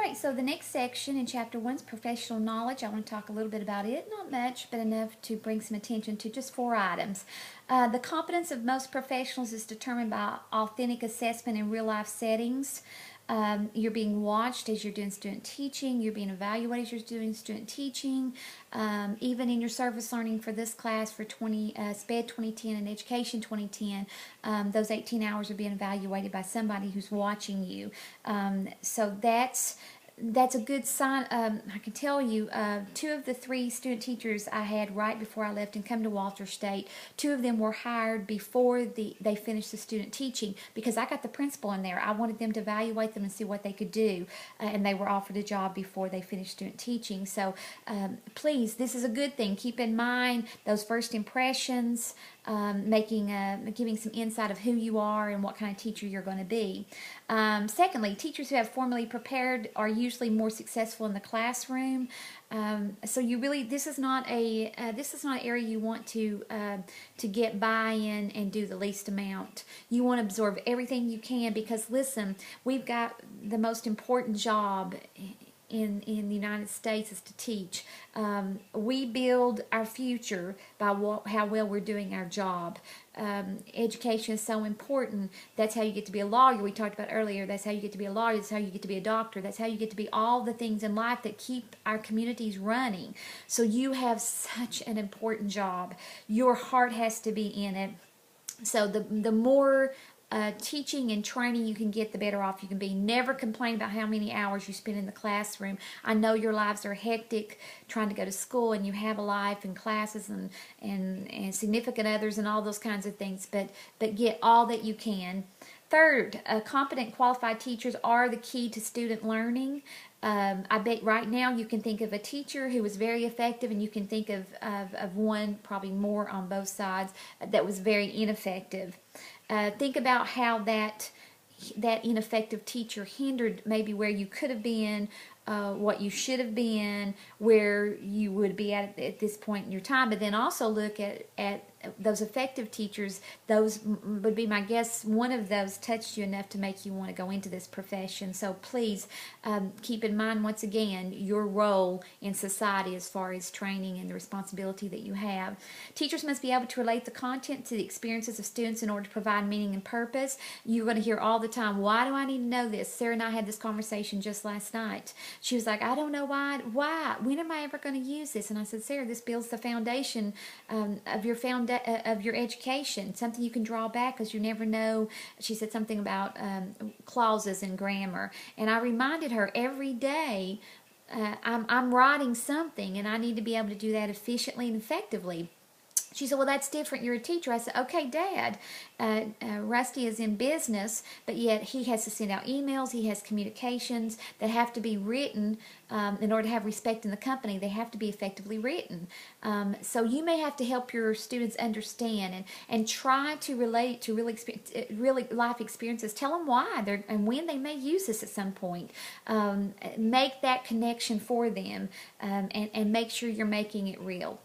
right, so the next section in Chapter 1 is professional knowledge. I want to talk a little bit about it, not much, but enough to bring some attention to just 4 items. The competence of most professionals is determined by authentic assessment in real-life settings. You're being watched as you're doing student teaching. You're being evaluated as you're doing student teaching. Even in your service learning for this class for SPED 2010 and Education 2010, those 18 hours are being evaluated by somebody who's watching you. So that's a good sign. I can tell you, 2 of the 3 student teachers I had right before I left and come to Walter State, 2 of them were hired before they finished the student teaching because I got the principal in there. I wanted them to evaluate them and see what they could do, and they were offered a job before they finished student teaching. So please, this is a good thing. Keep in mind those first impressions, giving some insight of who you are and what kind of teacher you're going to be. Secondly, teachers who have formally prepared are usually more successful in the classroom. So this is not an area you want to get buy-in and do the least amount. You want to absorb everything you can because listen, we've got the most important job in the United States is to teach. We build our future by how well we're doing our job. Education is so important. That's how you get to be a lawyer. We talked about earlier. That's how you get to be a lawyer. That's how you get to be a doctor. That's how you get to be all the things in life that keep our communities running. So you have such an important job. Your heart has to be in it. So the more teaching and training you can get, the better off you can be. Never complain about how many hours you spend in the classroom. I know your lives are hectic trying to go to school and you have a life and classes and significant others and all those kinds of things, but get all that you can. Third, competent, qualified teachers are the key to student learning. I bet right now you can think of a teacher who was very effective, and you can think of one, probably more on both sides, that was very ineffective. Think about how that ineffective teacher hindered maybe where you could have been, what you should have been, where you would be at this point in your time. But then also look at those effective teachers. Those would be my guess. One of those touched you enough to make you want to go into this profession. So please keep in mind once again your role in society as far as training and the responsibility that you have. Teachers must be able to relate the content to the experiences of students in order to provide meaning and purpose. You're going to hear all the time, why do I need to know this? Sarah and I had this conversation just last night. She was like, I don't know why, when am I ever going to use this? And I said, Sarah, this builds the foundation of your education, something you can draw back because you never know. She said something about clauses and grammar, and I reminded her every day I'm writing something and I need to be able to do that efficiently and effectively. She said, well, that's different. You're a teacher. I said, okay, Dad, Rusty is in business, but yet he has to send out emails. He has communications that have to be written in order to have respect in the company. They have to be effectively written. So you may have to help your students understand and try to relate to really life experiences. Tell them why and when they may use this at some point. Make that connection for them and make sure you're making it real.